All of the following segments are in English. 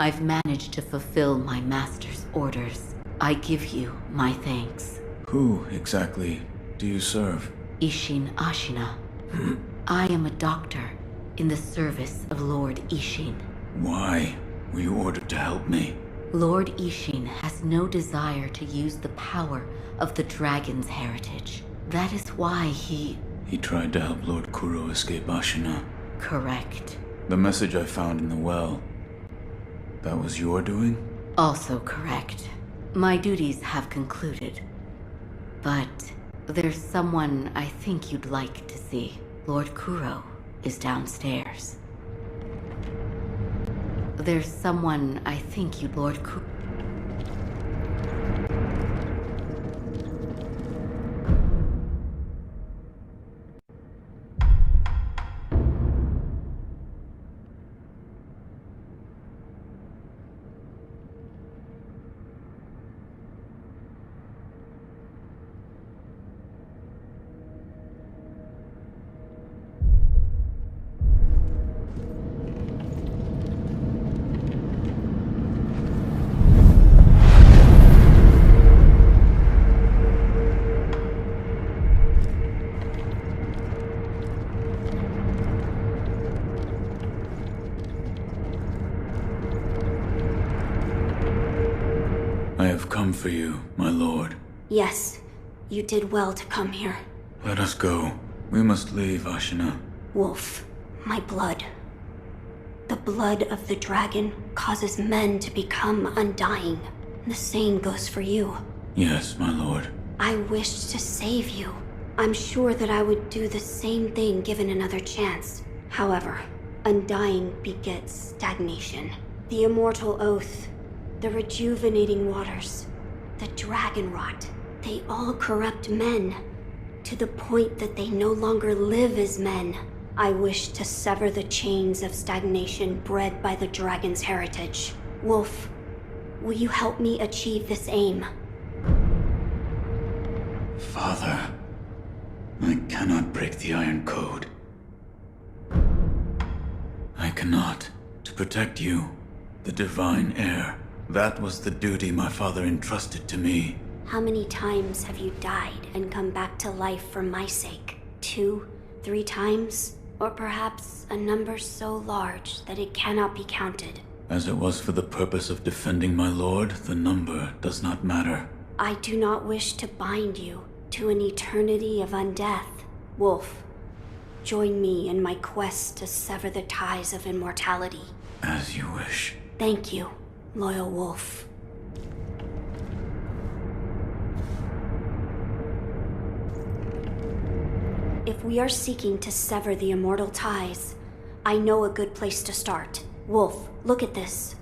I've managed to fulfill my master's orders. I give you my thanks. Who exactly do you serve? Ishin Ashina. I am a doctor in the service of Lord Ishin. Why were you ordered to help me? Lord Ishin has no desire to use the power of the dragon's heritage. That is why he... He tried to help Lord Kuro escape Ashina. Correct. The message I found in the well, that was your doing? Also correct. My duties have concluded. But there's someone I think you'd like to see. Lord Kuro is downstairs. There's someone I think you'd... Lord Kuro... I have come for you, my lord. Yes, you did well to come here. Let us go. We must leave Ashina. Wolf, my blood. The blood of the dragon causes men to become undying. The same goes for you. Yes, my lord. I wished to save you. I'm sure that I would do the same thing given another chance. However, undying begets stagnation. The immortal oath, the rejuvenating waters, the dragon rot, they all corrupt men, to the point that they no longer live as men. I wish to sever the chains of stagnation bred by the dragon's heritage. Wolf, will you help me achieve this aim? Father, I cannot break the Iron Code. I cannot. To protect you, the divine heir. That was the duty my father entrusted to me. How many times have you died and come back to life for my sake? 2, 3 times? Or perhaps a number so large that it cannot be counted? As it was for the purpose of defending my lord, the number does not matter. I do not wish to bind you to an eternity of undeath. Wolf, join me in my quest to sever the ties of immortality. As you wish. Thank you, loyal wolf. If we are seeking to sever the immortal ties, I know a good place to start. Wolf, look at this.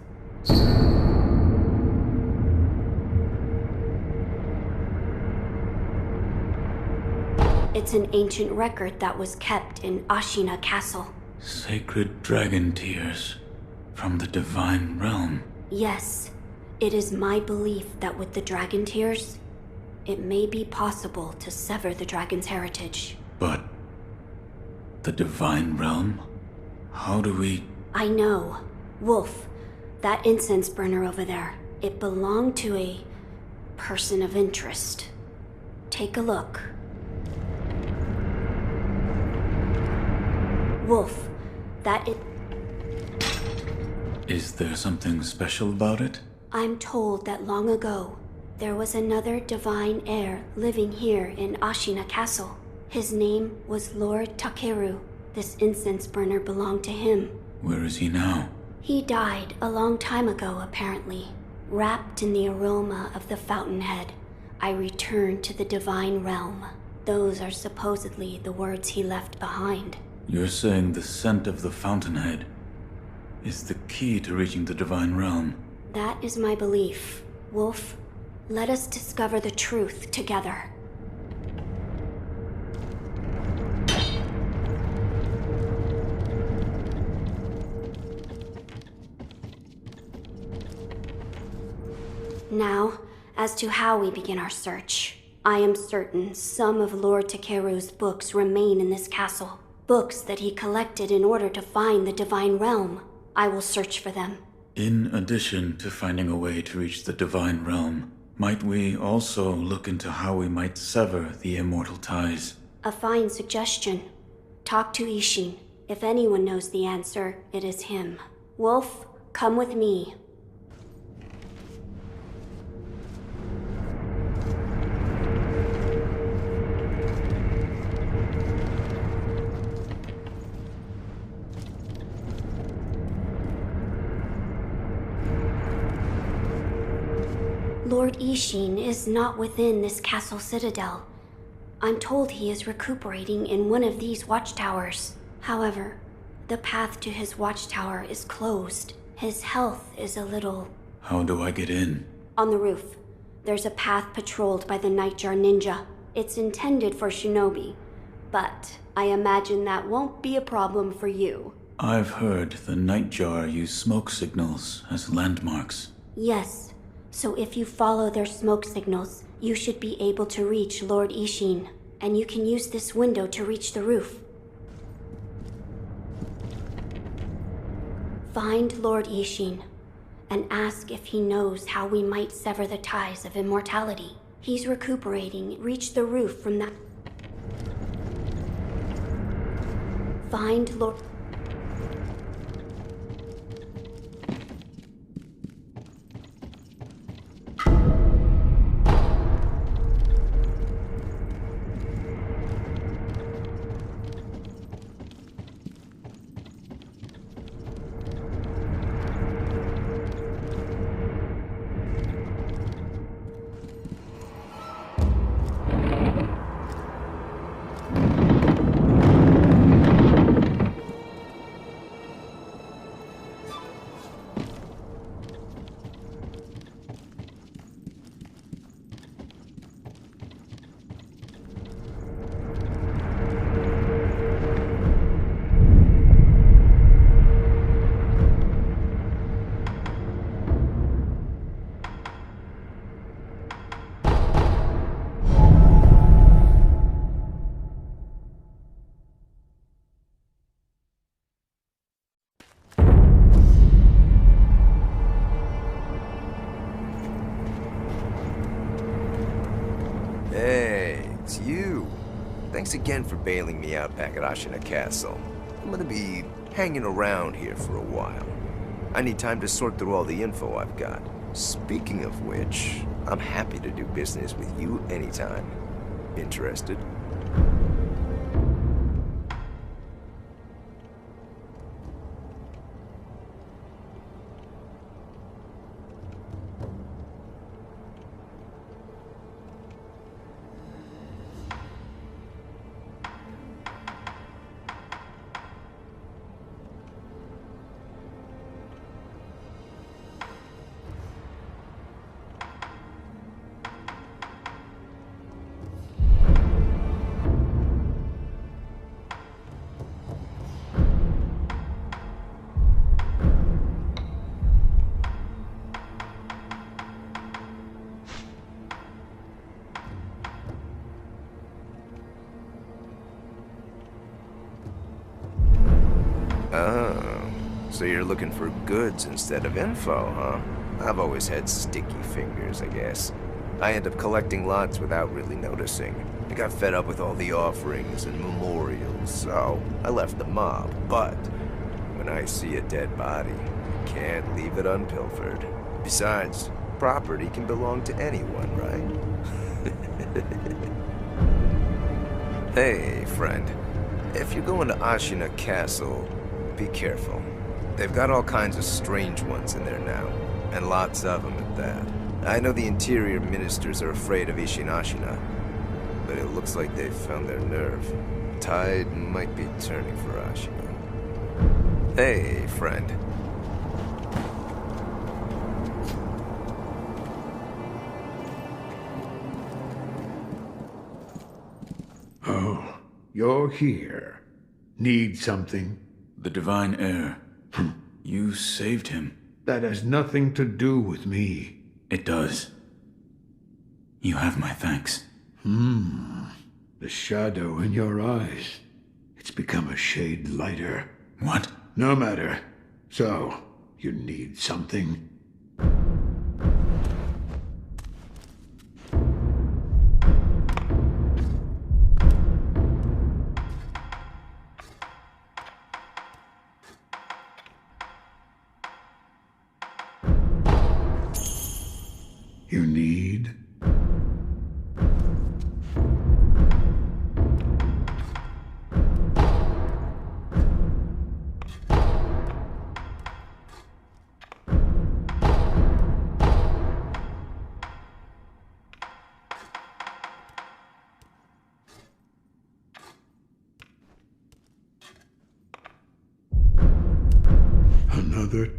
It's an ancient record that was kept in Ashina Castle. Sacred dragon tears from the divine realm. Yes, it is my belief that with the dragon tears, it may be possible to sever the dragon's heritage. But the divine realm? How do we... I know. Wolf, that incense burner over there, it belonged to a person of interest. Take a look. Wolf, that it... Is there something special about it? I'm told that long ago, there was another divine heir living here in Ashina Castle. His name was Lord Takeru. This incense burner belonged to him. Where is he now? He died a long time ago, apparently. Wrapped in the aroma of the fountainhead, I returned to the divine realm. Those are supposedly the words he left behind. You're saying the scent of the fountainhead is the key to reaching the divine realm? That is my belief. Wolf, let us discover the truth together. Now, as to how we begin our search. I am certain some of Lord Takeru's books remain in this castle. Books that he collected in order to find the divine realm. I will search for them. In addition to finding a way to reach the Divine Realm, might we also look into how we might sever the immortal ties? A fine suggestion. Talk to Ishin. If anyone knows the answer, it is him. Wolf, come with me. Lord Ishin is not within this castle citadel. I'm told he is recuperating in one of these watchtowers. However, the path to his watchtower is closed. His health is a little... How do I get in? On the roof. There's a path patrolled by the Nightjar Ninja. It's intended for shinobi, but I imagine that won't be a problem for you. I've heard the Nightjar use smoke signals as landmarks. Yes. So if you follow their smoke signals, you should be able to reach Lord Ishin, and you can use this window to reach the roof. Find Lord Ishin, and ask if he knows how we might sever the ties of immortality. He's recuperating. Reach the roof from that... Find Lord... Hey, it's you. Thanks again for bailing me out back at Ashina Castle. I'm gonna be hanging around here for a while. I need time to sort through all the info I've got. Speaking of which, I'm happy to do business with you anytime. Interested? Oh, so you're looking for goods instead of info, huh? I've always had sticky fingers, I guess. I end up collecting lots without really noticing. I got fed up with all the offerings and memorials, so I left the mob. But when I see a dead body, I can't leave it unpilfered. Besides, property can belong to anyone, right? Hey, friend. If you're going to Ashina Castle, be careful. They've got all kinds of strange ones in there now, and lots of them at that. I know the interior ministers are afraid of Ishin Ashina, but it looks like they've found their nerve. Tide might be turning for Ashina. Hey, friend. Oh, you're here. Need something? The Divine Heir. You saved him. That has nothing to do with me. It does. You have my thanks. The shadow in your eyes. It's become a shade lighter. What? No matter. So, You need something? You need? Another?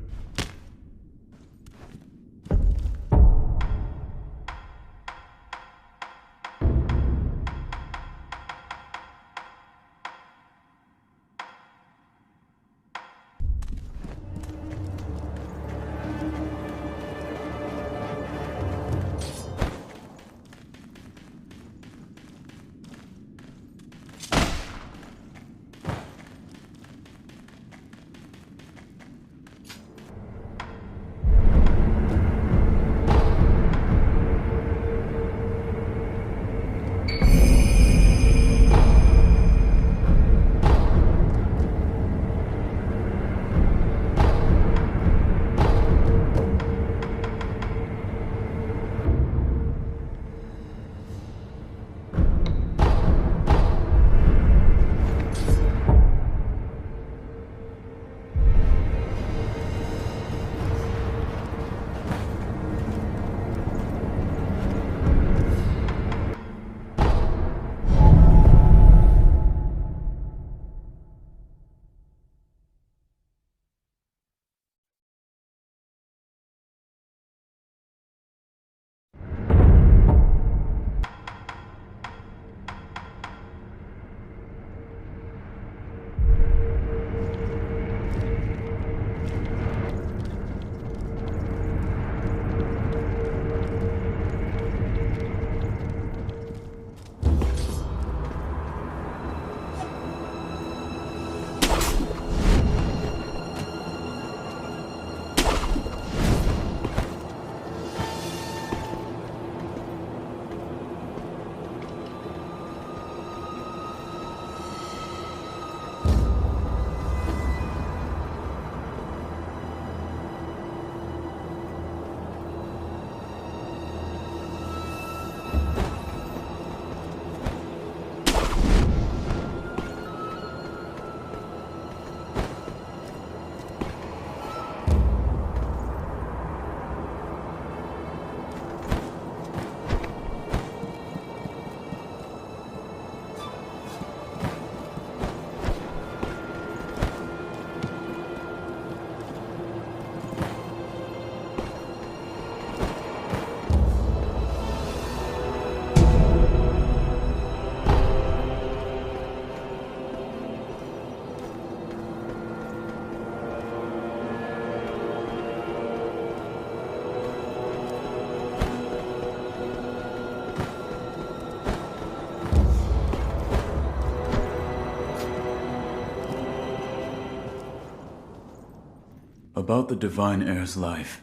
About the Divine Heir's life,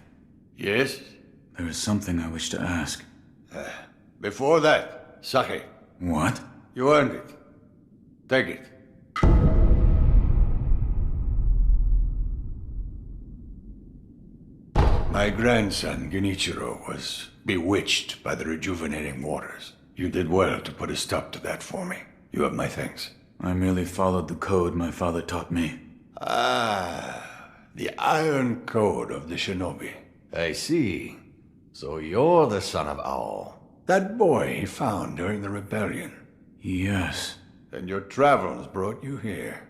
Yes? there is something I wish to ask. Before that, sake. What? You earned it. Take it. My grandson, Genichiro, was bewitched by the rejuvenating waters. You did well to put a stop to that for me. You have my thanks. I merely followed the code my father taught me. Ah, the Iron Code of the Shinobi. I see. So you're the son of Owl. That boy he found during the rebellion. Yes. And your travels brought you here.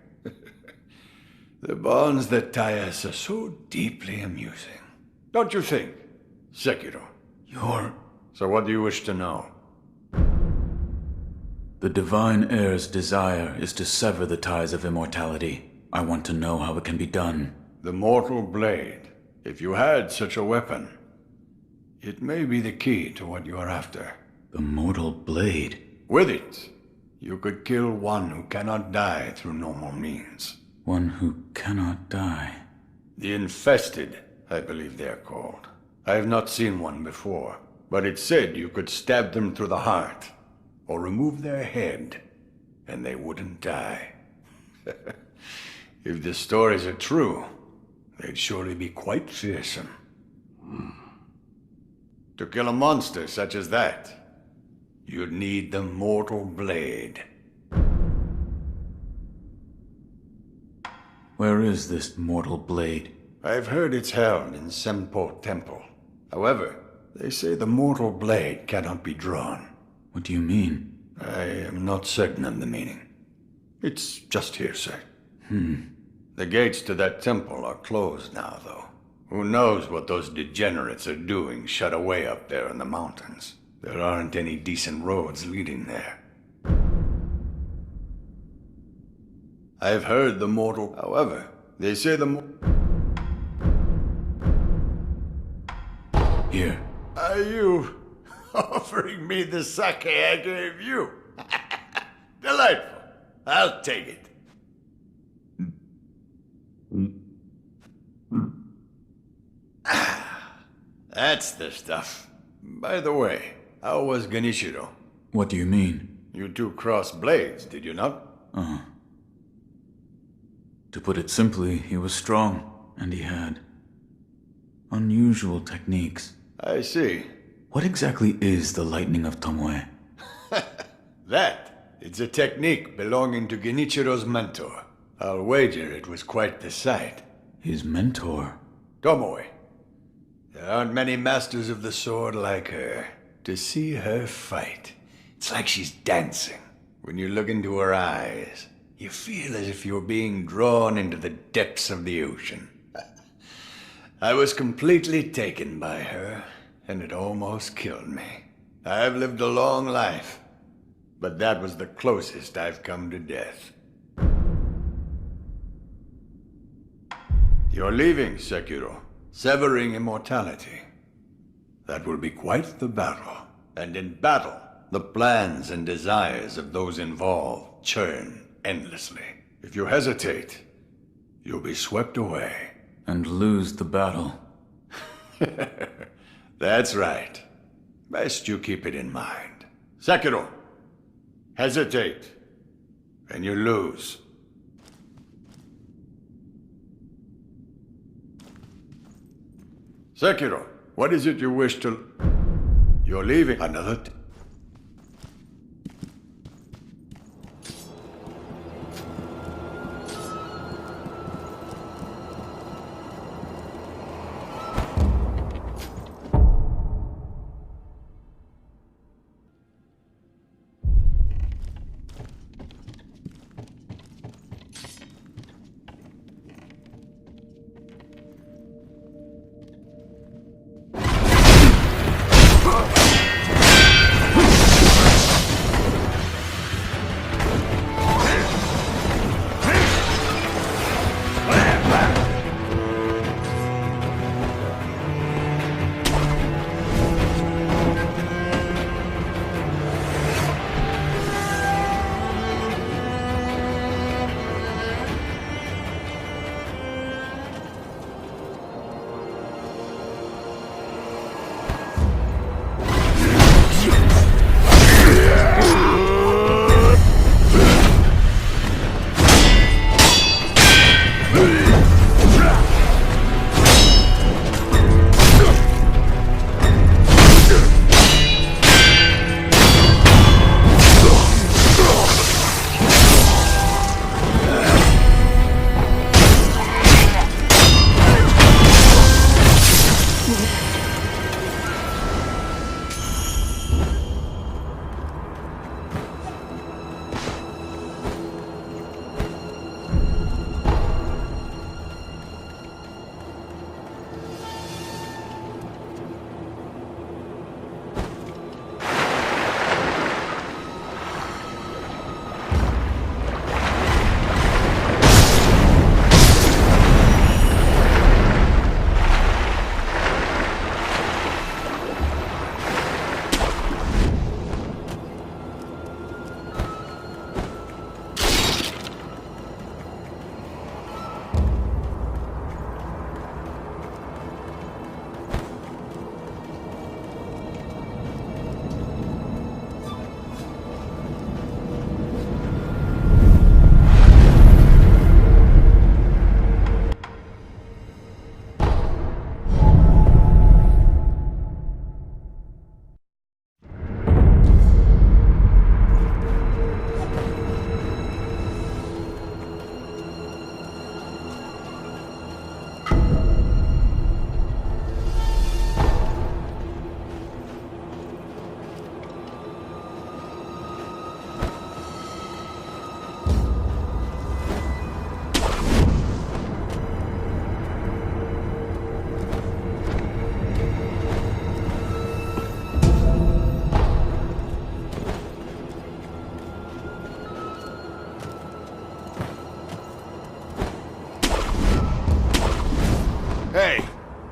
The bonds that tie us are so deeply amusing. Don't you think, Sekiro? You're... So what do you wish to know? The Divine Heir's desire is to sever the ties of immortality. I want to know how it can be done. The Mortal Blade. If you had such a weapon, it may be the key to what you are after. The Mortal Blade? With it, you could kill one who cannot die through normal means. One who cannot die. The Infested, I believe they're called. I have not seen one before, but it said you could stab them through the heart, or remove their head, and they wouldn't die. If the stories are true, they'd surely be quite fearsome. To kill a monster such as that, you'd need the mortal blade. Where is this mortal blade? I've heard it's held in Sempo Temple. However, they say the mortal blade cannot be drawn. What do you mean? I am not certain of the meaning. It's just hearsay. The gates to that temple are closed now, though. Who knows what those degenerates are doing shut away up there in the mountains? There aren't any decent roads leading there. I've heard the mortal... However, they say the Here. Are you offering me the sake I gave you? Delightful. I'll take it. That's the stuff. By the way, how was Genichiro? What do you mean? You two crossed blades, did you not? To put it simply, he was strong, and he had unusual techniques. I see. What exactly is the Lightning of Tomoe? It's a technique belonging to Genichiro's mentor. I'll wager it was quite the sight. His mentor? Tomoe. There aren't many masters of the sword like her. To see her fight, it's like she's dancing. When you look into her eyes, you feel as if you're being drawn into the depths of the ocean. I was completely taken by her, and it almost killed me. I've lived a long life, but that was the closest I've come to death. You're leaving, Sekiro, severing immortality. That will be quite the battle. And in battle, the plans and desires of those involved churn endlessly. If you hesitate, you'll be swept away. And lose the battle. That's right. Best you keep it in mind. Sekiro, hesitate, and you lose. Sekiro, what is it you wish to... You're leaving another...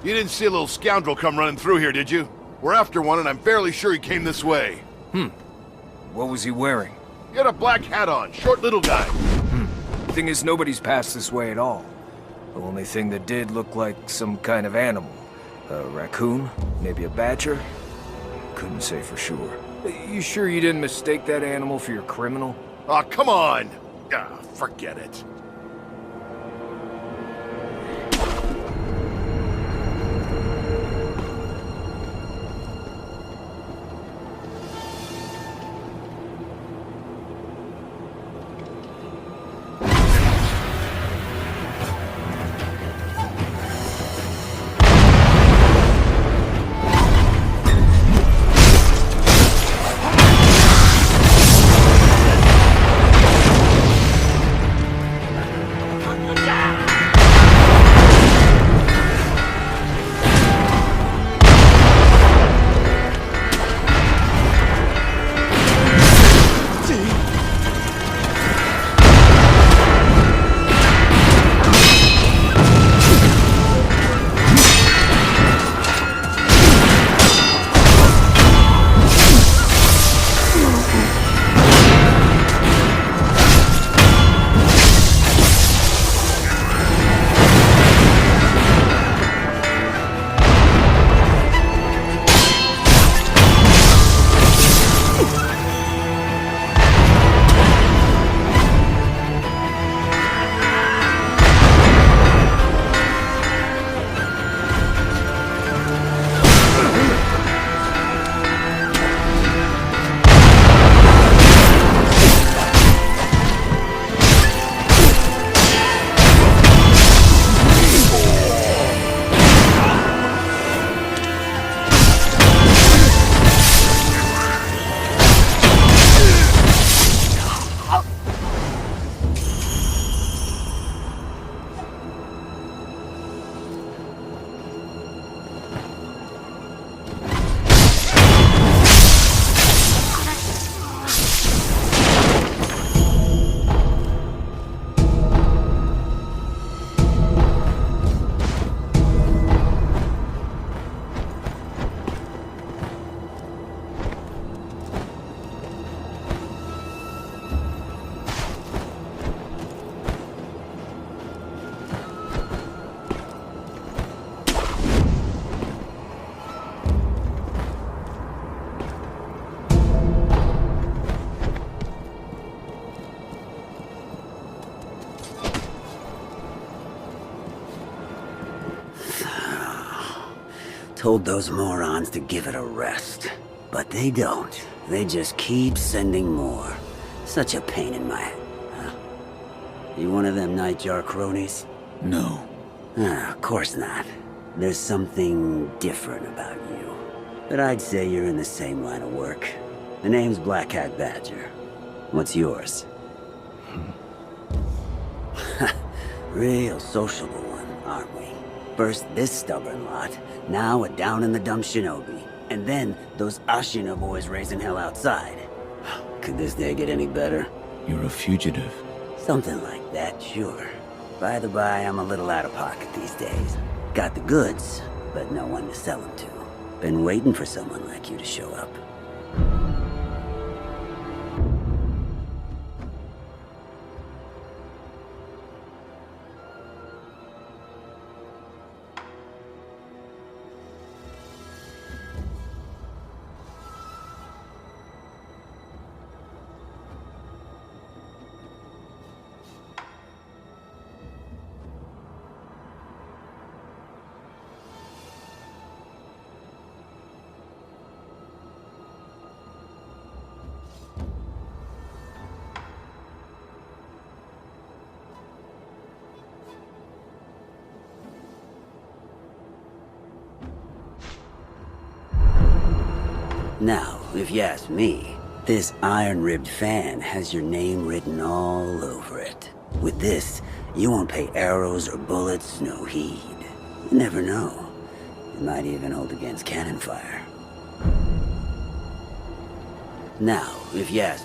You didn't see a little scoundrel come running through here, did you? We're after one, and I'm fairly sure he came this way. What was he wearing? He had a black hat on, short little guy. Thing is, nobody's passed this way at all. The only thing that did look like some kind of animal. A raccoon? Maybe a badger? Couldn't say for sure. You sure you didn't mistake that animal for your criminal? Aw, come on! Ah, forget it. Told those morons to give it a rest. But they don't. They just keep sending more. Such a pain in my... You one of them Nightjar cronies? No. Of course not. There's something different about you. But I'd say you're in the same line of work. The name's Black Hat Badger. What's yours? Real sociable one, aren't we? First this stubborn lot, now a down-in-the-dump shinobi. And then those Ashina boys raising hell outside. Could this day get any better? You're a fugitive. Something like that, sure. By the by, I'm a little out of pocket these days. Got the goods, but no one to sell them to. Been waiting for someone like you to show up. Now, if you ask me, this iron-ribbed fan has your name written all over it. With this, you won't pay arrows or bullets no heed. You never know. It might even hold against cannon fire. Now, if you ask...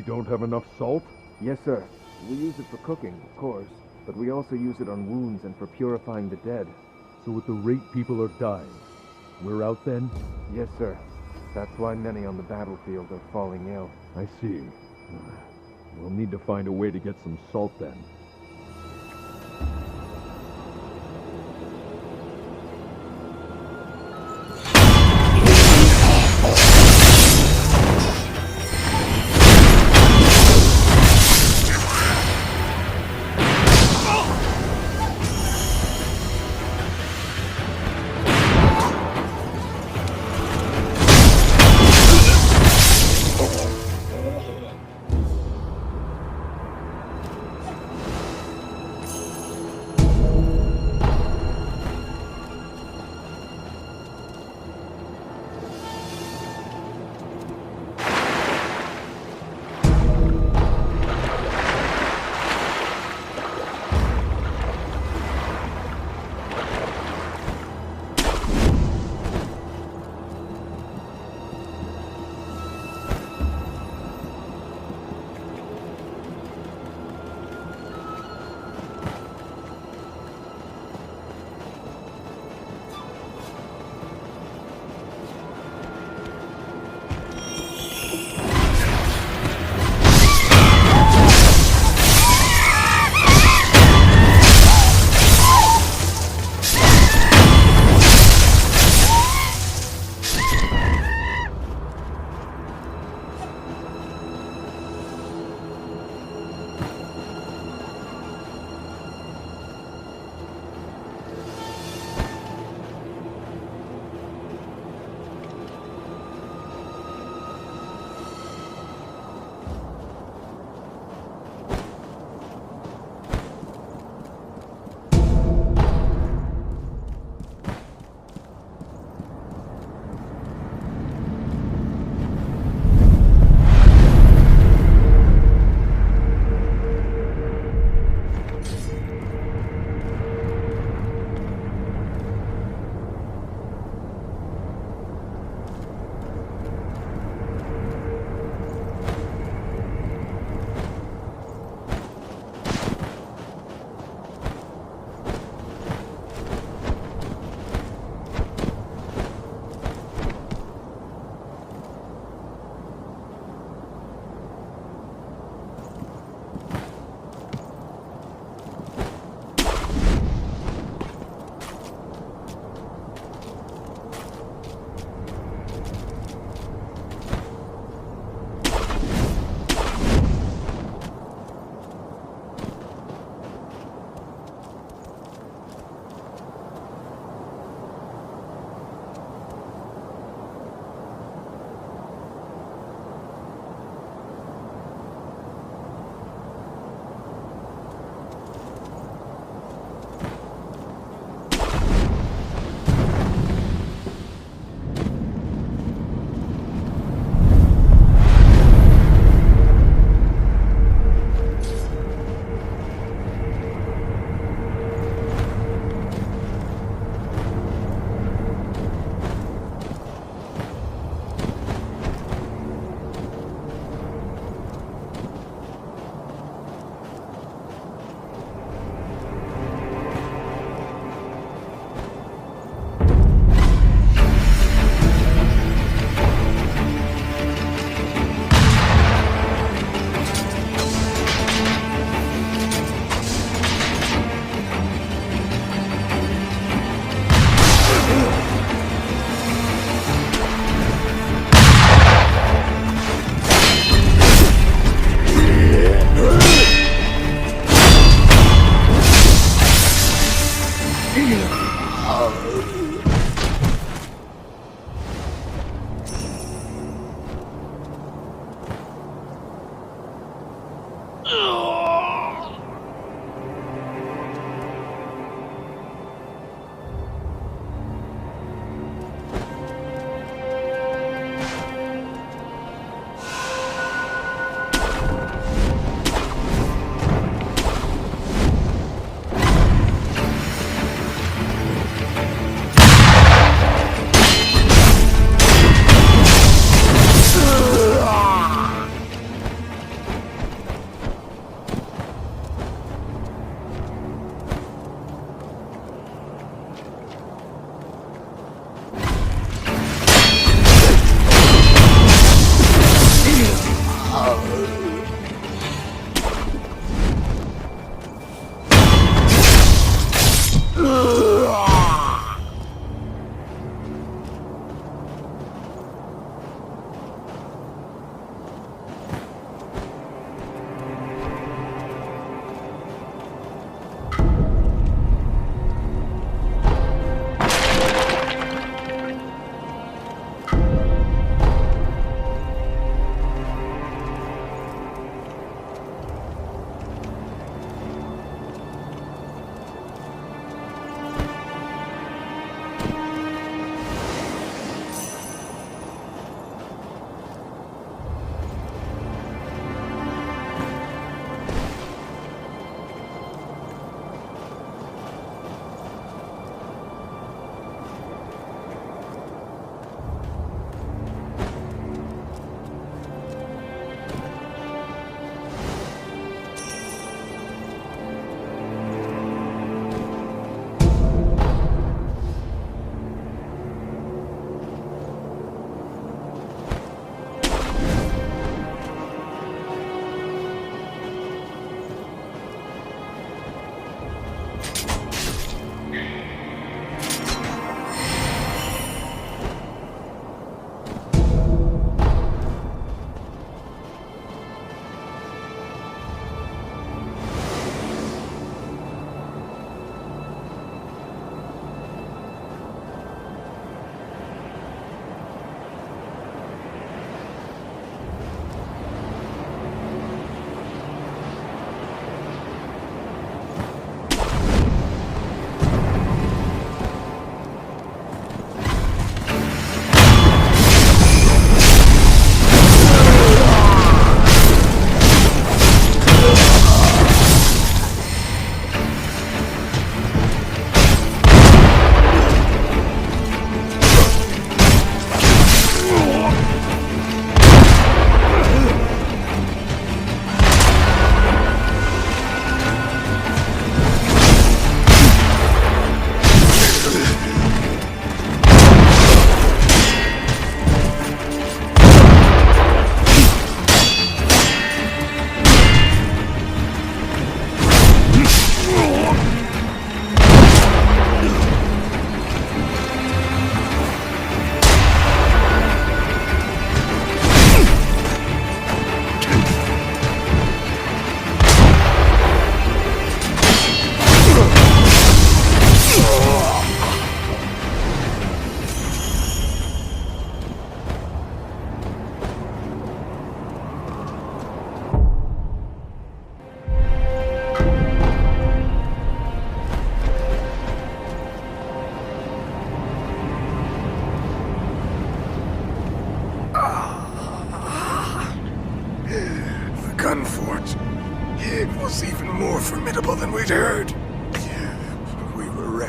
don't have enough salt? Yes, sir. We use it for cooking, of course, but we also use it on wounds and for purifying the dead. So at the rate people are dying, we're out then? Yes, sir. That's why many on the battlefield are falling ill. I see. We'll need to find a way to get some salt then.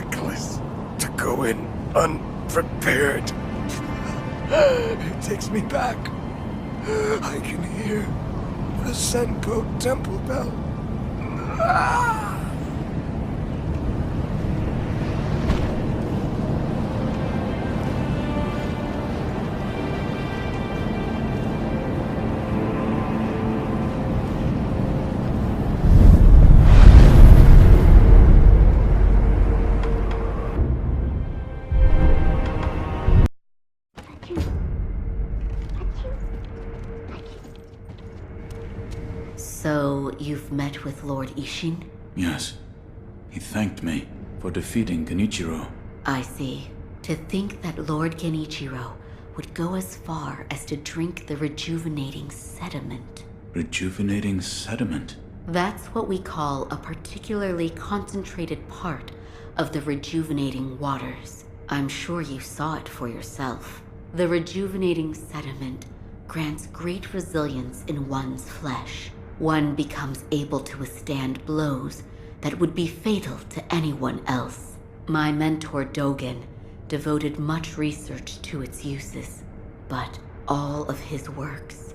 reckless to go in unprepared. It takes me back. I can hear the Senpo temple bell. So, you've met with Lord Ishin? Yes. He thanked me for defeating Genichiro. I see. To think that Lord Genichiro would go as far as to drink the rejuvenating sediment. Rejuvenating sediment? That's what we call a particularly concentrated part of the rejuvenating waters. I'm sure you saw it for yourself. The rejuvenating sediment grants great resilience in one's flesh. One becomes able to withstand blows that would be fatal to anyone else. My mentor Dogen devoted much research to its uses, but all of his works,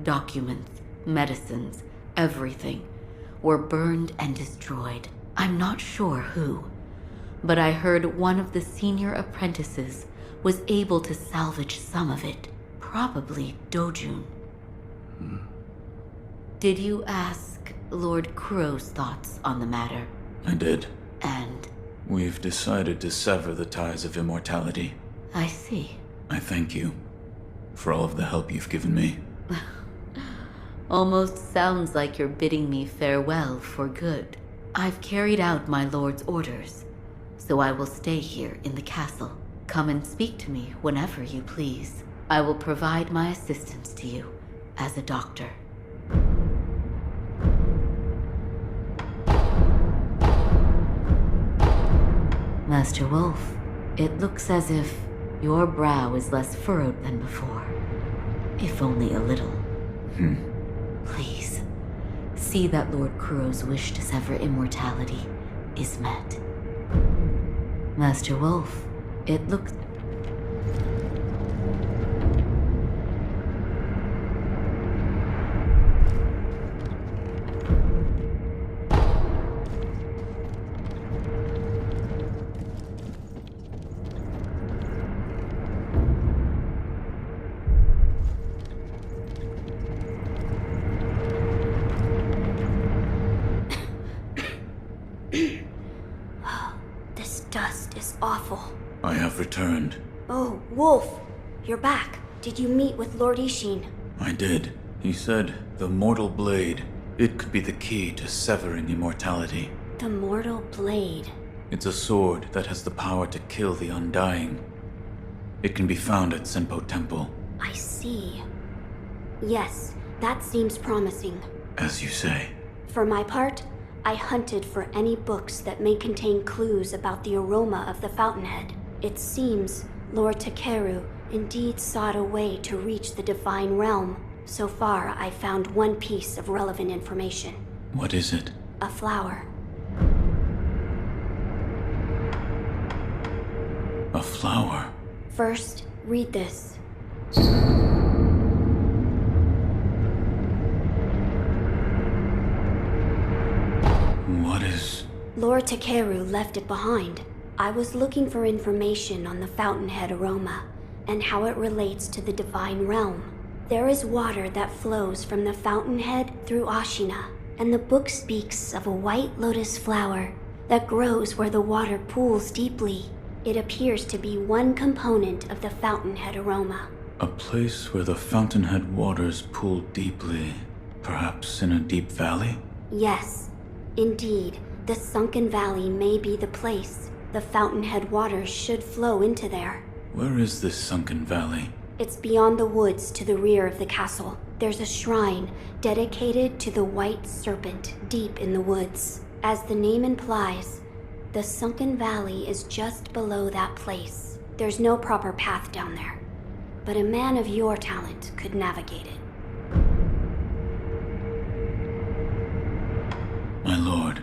documents, medicines, everything, were burned and destroyed. I'm not sure who, but I heard one of the senior apprentices was able to salvage some of it, probably Dojun. Did you ask Lord Kuro's thoughts on the matter? I did. And? We've decided to sever the ties of immortality. I see. I thank you for all of the help you've given me. Almost sounds like you're bidding me farewell for good. I've carried out my lord's orders, so I will stay here in the castle. Come and speak to me whenever you please. I will provide my assistance to you as a doctor. Master Wolf, it looks as if your brow is less furrowed than before. If only a little. Please, see that Lord Kuro's wish to sever immortality is met. Master Wolf, it looks... This dust is awful. I have returned. Oh, Wolf, you're back. Did you meet with Lord Ishin? I did. He said the mortal blade, it could be the key to severing immortality. The mortal blade. It's a sword that has the power to kill the undying. It can be found at Senpo Temple. I see. Yes, that seems promising. As you say. For my part, I hunted for any books that may contain clues about the aroma of the fountainhead. It seems Lord Takeru indeed sought a way to reach the divine realm. So far, I found one piece of relevant information. What is it? A flower. A flower? First, read this. What is... Lord Takeru left it behind. I was looking for information on the fountainhead aroma and how it relates to the divine realm. There is water that flows from the fountainhead through Ashina, and the book speaks of a white lotus flower that grows where the water pools deeply. It appears to be one component of the fountainhead aroma. A place where the fountainhead waters pool deeply, perhaps in a deep valley? Yes, indeed. The sunken valley may be the place. The fountainhead waters should flow into there. Where is this sunken valley? It's beyond the woods to the rear of the castle. There's a shrine dedicated to the white serpent deep in the woods. As the name implies, the sunken valley is just below that place. There's no proper path down there, but a man of your talent could navigate it. My lord,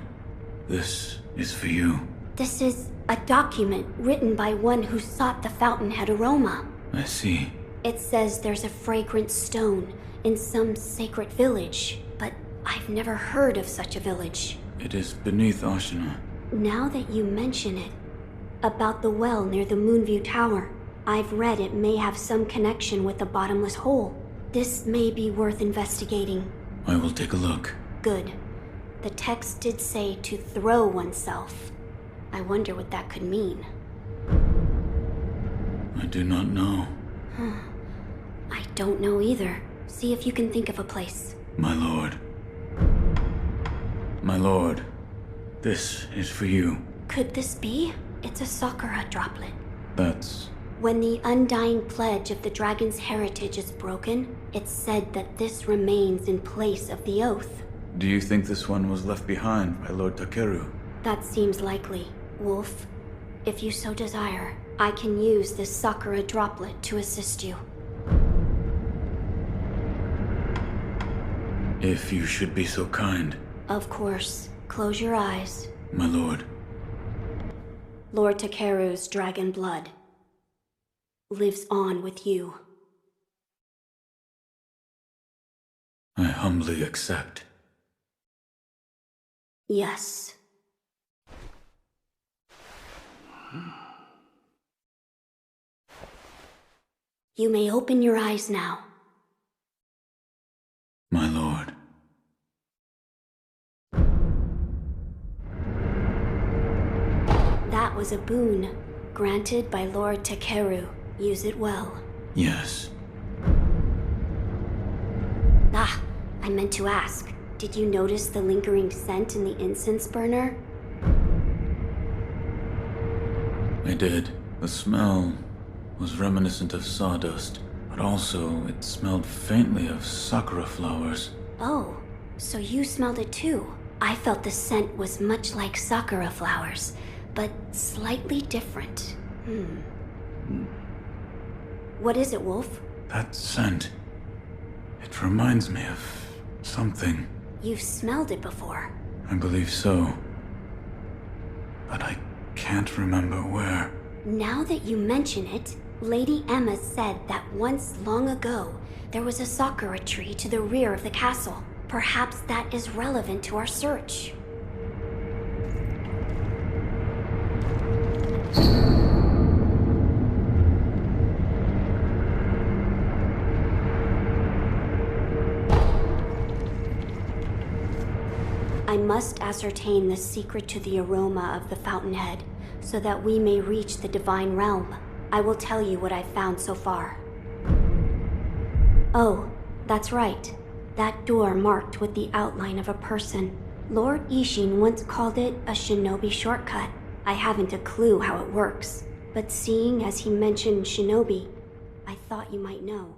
this is for you. This is a document written by one who sought the fountainhead aroma. I see. It says there's a fragrant stone in some sacred village, but I've never heard of such a village. It is beneath Ashina. Now that you mention it, about the well near the Moonview Tower, I've read it may have some connection with the bottomless hole. This may be worth investigating. I will take a look. Good. The text did say to throw oneself. I wonder what that could mean. I do not know. I don't know either. See if you can think of a place. My lord. My lord, this is for you. Could this be? It's a Sakura droplet. That's... When the undying pledge of the dragon's heritage is broken, it's said that this remains in place of the oath. Do you think this one was left behind by Lord Takeru? That seems likely. Wolf, if you so desire, I can use this Sakura droplet to assist you. If you should be so kind. Of course. Close your eyes. My lord. Lord Takeru's dragon blood lives on with you. I humbly accept. Yes. You may open your eyes now. My lord. That was a boon granted by Lord Takeru. Use it well. Yes. Ah, I meant to ask. Did you notice the lingering scent in the incense burner? I did. The smell was reminiscent of sawdust, but also it smelled faintly of sakura flowers. Oh, so you smelled it too. I felt the scent was much like sakura flowers, but slightly different. What is it, Wolf? That scent. It reminds me of something. You've smelled it before. I believe so. But I can't remember where. Now that you mention it, Lady Emma said that once long ago, there was a sakura tree to the rear of the castle. Perhaps that is relevant to our search. I must ascertain the secret to the aroma of the fountainhead, so that we may reach the divine realm. I will tell you what I've found so far. Oh, that's right. That door marked with the outline of a person. Lord Ishin once called it a shinobi shortcut. I haven't a clue how it works, but seeing as he mentioned shinobi, I thought you might know.